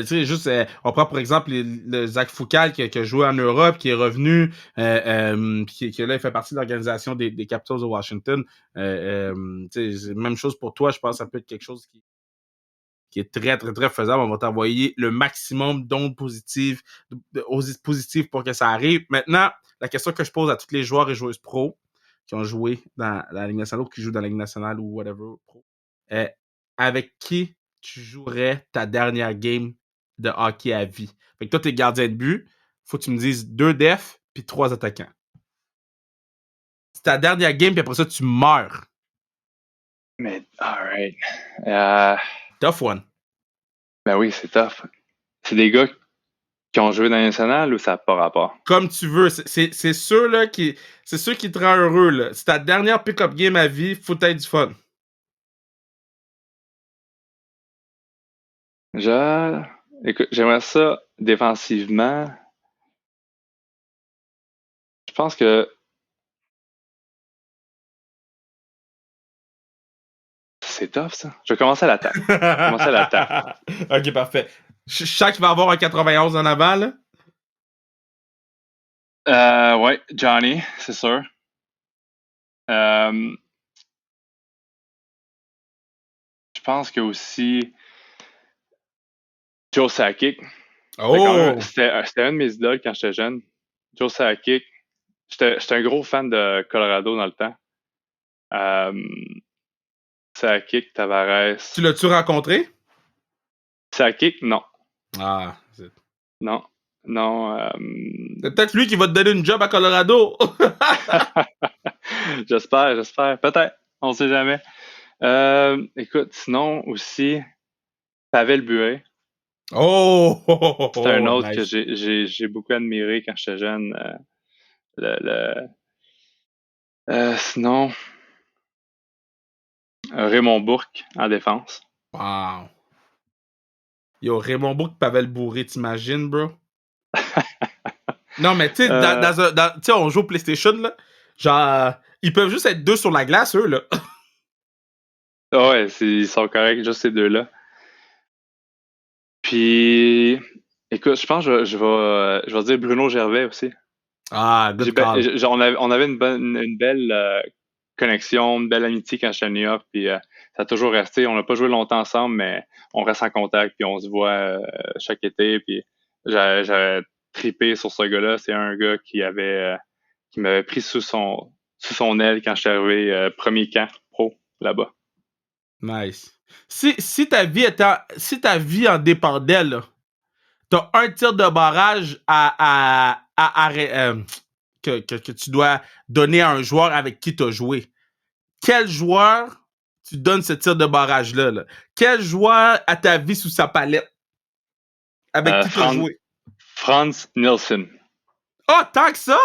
sais, juste, on prend pour exemple le Zach Foucal qui a joué en Europe, qui est revenu, qui là, il fait partie de l'organisation des Capitals de Washington. Tu sais, même chose pour toi. Je pense que ça peut être quelque chose qui est très, très, très faisable. On va t'envoyer le maximum d'ondes positives pour que ça arrive. Maintenant, la question que je pose à tous les joueurs et joueuses pro qui ont joué dans la Ligue nationale ou qui jouent dans la Ligue nationale ou whatever pro, euh, avec qui tu jouerais ta dernière game de hockey à vie? Fait que toi, t'es gardien de but. Faut que tu me dises 2 defs puis 3 attaquants. C'est ta dernière game puis après ça, tu meurs. Mais, alright. Euh, Tough one. ben oui, c'est tough. C'est des gars qui ont joué dans la nationale ou ça n'a pas rapport? Comme tu veux. C'est sûr, là, c'est sûr qui te rend heureux, là. C'est ta dernière pick-up game à vie, faut être du fun. Écoute, j'aimerais ça défensivement. Je pense que c'est tough, ça. Je vais commencer à l'attaque. Ok, parfait. Je sens qu'il va avoir un 91 en avant, là. Ouais, Johnny, c'est sûr. Je pense que aussi Joe Sakic. Oh! C'était un de mes idoles quand j'étais jeune. Joe Sakic. J'étais un gros fan de Colorado dans le temps. Sakic, Tavares. Tu l'as-tu rencontré? Sakic, non. Ah, Non. c'est peut-être lui qui va te donner une job à Colorado. J'espère. Peut-être. On sait jamais. Écoute, sinon aussi, Pavel Bure. Oh! C'est un autre Nice. que j'ai beaucoup admiré quand j'étais jeune. Sinon, Raymond Bourque en défense. Wow. Yo, Raymond Bourque, Pavel Bourré, t'imagines, bro? Non, mais tu sais, on joue au PlayStation, là. Genre, ils peuvent juste être deux sur la glace, eux, là. Ouais, ils sont corrects, juste ces deux-là. Puis, écoute, je pense que je vais dire Bruno Gervais aussi. Ah, good call. On avait une belle connexion, une belle amitié quand j'étais à New York, puis ça a toujours resté. On n'a pas joué longtemps ensemble, mais on reste en contact, puis on se voit chaque été, puis j'avais trippé sur ce gars-là. C'est un gars qui m'avait pris sous son aile quand je suis arrivé premier camp pro là-bas. Nice. Si ta vie en dépendait, là, t'as un tir de barrage que tu dois donner à un joueur avec qui t'as joué. Quel joueur tu donnes ce tir de barrage-là? Là? Quel joueur a ta vie sous sa palette avec qui t'as joué? Frans Nielsen. Oh, tant que ça?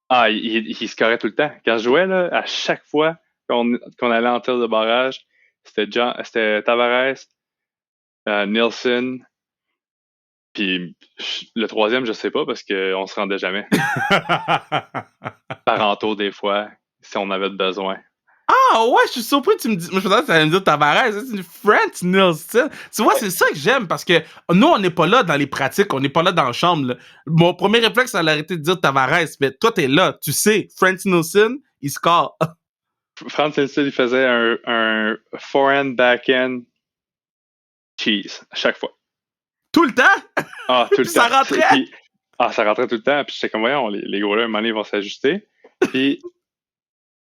Ah, il scorait tout le temps. Quand je jouais, là, à chaque fois qu'on allait en tir de barrage, c'était Tavares, Nielsen, puis le troisième, je sais pas, parce qu'on se rendait jamais. Parenteau, des fois, si on avait besoin. Ah ouais, je suis surpris que tu me dis. Moi, je pensais que ça allait me dire Tavares. C'est une Frans Nielsen. Tu vois, c'est ça que j'aime parce que nous, on n'est pas là dans les pratiques, on n'est pas là dans la chambre. Là. Mon premier réflexe, c'est d'arrêter de dire Tavares. Mais toi, t'es là, tu sais, Frans Nielsen, il score. Frans Nielsen, il faisait un forehand, backhand, cheese, à chaque fois. Tout le temps? Ah, tout le temps. Ça rentrait? Ça rentrait tout le temps. Puis j'étais comme, voyons, les goalers, à un moment donné, ils vont s'ajuster. Puis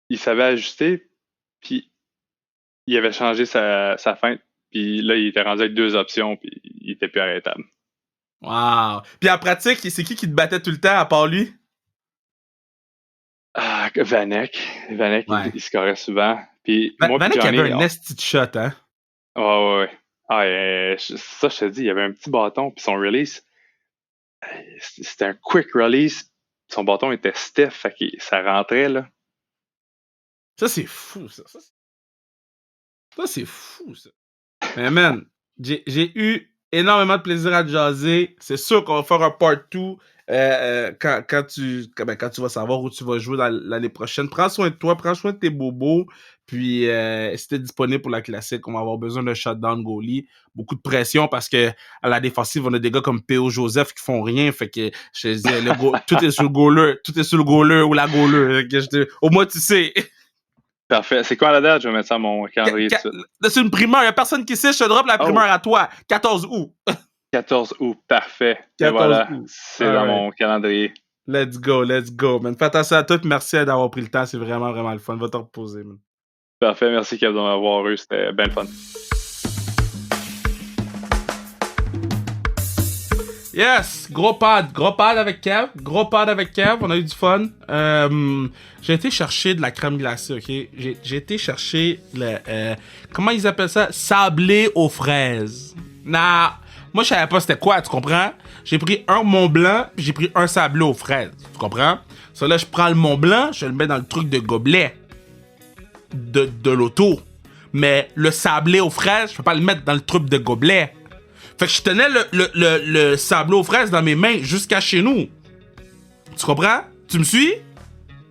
il savait ajuster, puis il avait changé sa feinte, puis là, il était rendu avec 2 options, puis il était plus arrêtable. Wow. Puis en pratique, c'est qui te battait tout le temps à part lui? Ah, Vanek. Ouais. Il scorait souvent. Puis Vanek avait un nasty de shot, hein? Ouais. Ah, ça, je te dis, il y avait un petit bâton, puis son release, c'était un quick release. Son bâton était stiff, fait que ça rentrait, là. Ça, c'est fou, ça. Ça, c'est fou, ça. Mais man, j'ai eu énormément de plaisir à te jaser. C'est sûr qu'on va faire un part 2 quand tu vas savoir où tu vas jouer l'année prochaine. Prends soin de toi, prends soin de tes bobos. Puis, si t'es disponible pour la classique, on va avoir besoin d'un shutdown goalie. Beaucoup de pression parce que à la défensive, on a des gars comme P.O. Joseph qui font rien. Fait que je te dis, tout est sur le goaler. Tout est sur le goaler ou la goaler. Au moins, tu sais. Parfait. C'est quoi la date? Je vais mettre ça à mon calendrier tout de suite. C'est une primeur. Il n'y a personne qui sait. Je te drop la primeur à toi. 14 août. 14 août. Parfait. 14 Et voilà. août. C'est dans mon calendrier. Let's go, man. Fais attention à toi. Merci d'avoir pris le temps. C'est vraiment, vraiment le fun. Va te reposer, man. Parfait. Merci, Kev, de m'avoir eu. C'était bien le fun. Yes! Gros pad avec Kev. On a eu du fun. J'ai été chercher de la crème glacée, ok? J'ai été chercher le... comment ils appellent ça? Sablé aux fraises. Moi, je savais pas c'était quoi, tu comprends? J'ai pris un Mont Blanc, puis j'ai pris un sablé aux fraises, tu comprends? Ça, là, je prends le Mont Blanc, je le mets dans le truc de gobelet de l'auto. Mais le sablé aux fraises, je peux pas le mettre dans le truc de gobelet. Fait que je tenais le sablé aux fraises dans mes mains jusqu'à chez nous. Tu comprends? Tu me suis?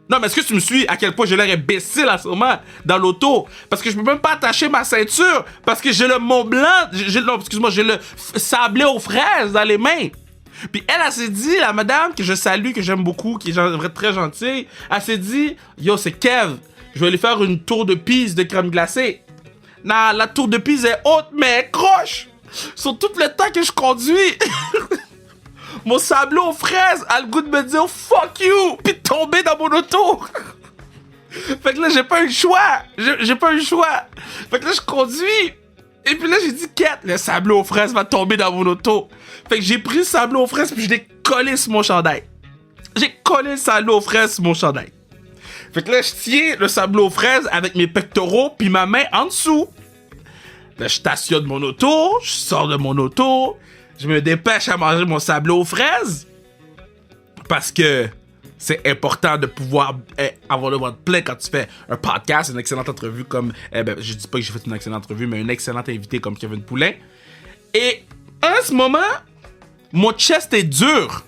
Non, mais est-ce que tu me suis à quel point j'ai l'air imbécile à ce moment dans l'auto? Parce que je peux même pas attacher ma ceinture parce que j'ai le Mont Blanc, j'ai le sablé aux fraises dans les mains. Puis elle s'est dit, la madame que je salue, que j'aime beaucoup, qui est très gentille, elle s'est dit, yo, c'est Kev, je vais aller faire une tour de Pise de crème glacée. Non, la tour de Pise est haute, mais elle croche. Sur tout le temps que je conduis. Mon sablé aux fraises a le goût de me dire fuck you, puis de tomber dans mon auto. Fait que là, j'ai pas eu le choix. J'ai pas eu le choix. Fait que là, je conduis. Et puis là, j'ai dit, quête, le sablé aux fraises va tomber dans mon auto. Fait que j'ai pris le sablé aux fraises, puis je l'ai collé sur mon chandail. J'ai collé le sablé aux fraises sur mon chandail. Fait que là, je tiens le sablé aux fraises avec mes pectoraux, puis ma main en dessous. Là, je stationne mon auto, je sors de mon auto, je me dépêche à manger mon sablé aux fraises. Parce que c'est important de pouvoir avoir le ventre plein quand tu fais un podcast, une excellente entrevue comme... je dis pas que j'ai fait une excellente entrevue, mais une excellente invitée comme Kevin Poulin. Et en ce moment, mon chest est dur.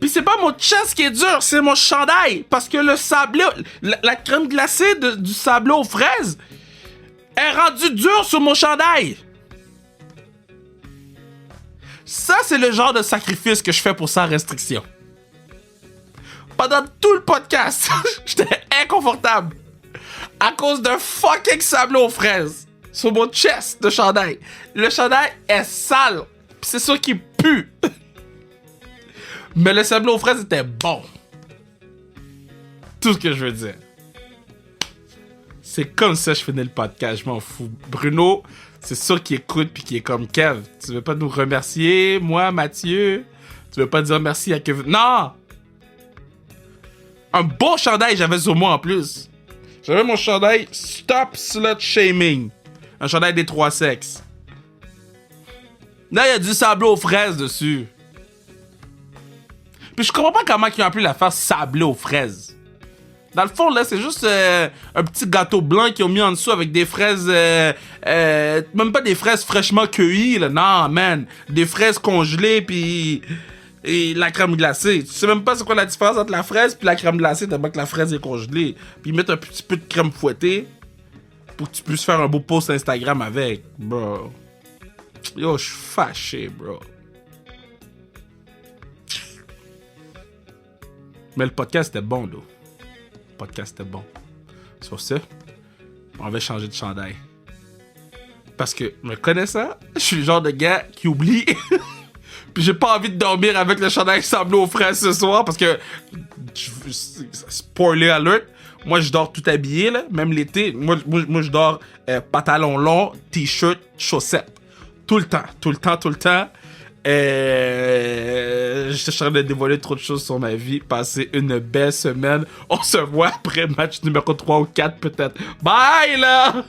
Puis c'est pas mon chest qui est dur, c'est mon chandail. Parce que le sablé, la crème glacée du sablé aux fraises est rendue dure sur mon chandail. Ça, c'est le genre de sacrifice que je fais pour sans restriction. Pendant tout le podcast, j'étais inconfortable à cause d'un fucking sablé aux fraises sur mon chest de chandail. Le chandail est sale, pis c'est sûr qu'il pue. Mais le sablé aux fraises était bon. Tout ce que je veux dire. C'est comme ça que je finis le podcast, je m'en fous. Bruno, c'est sûr qu'il écoute pis qu'il est comme Kev. Tu veux pas nous remercier, moi, Mathieu? Tu veux pas dire merci à Kevin? Non! Un beau chandail j'avais sur moi en plus. J'avais mon chandail Stop Slut Shaming. Un chandail des 3 sexes. Là, il y a du sablé aux fraises dessus. Puis je comprends pas comment ils ont appelé l'affaire sablé aux fraises. Dans le fond, là, c'est juste un petit gâteau blanc qu'ils ont mis en dessous avec des fraises... même pas des fraises fraîchement cueillies, là. Non, man. Des fraises congelées, puis... Et la crème glacée. Tu sais même pas c'est quoi la différence entre la fraise puis la crème glacée, tellement que la fraise est congelée. Puis ils mettent un petit peu de crème fouettée pour que tu puisses faire un beau post Instagram avec. Bro. Yo, je suis fâché, bro. Mais le podcast était bon, là. Le podcast était bon. Sur ce, on va changer de chandail. Parce que, me connaissant, je suis le genre de gars qui oublie... Puis j'ai pas envie de dormir avec le chandail sablé aux fraises ce soir parce que... Spoiler alert. Moi, je dors tout habillé, là. Même l'été. Moi je dors pantalon long, t-shirt, chaussettes. Tout le temps. Je suis en train de dévoiler trop de choses sur ma vie. Passer une belle semaine. On se voit après match numéro 3 ou 4 peut-être. Bye, là!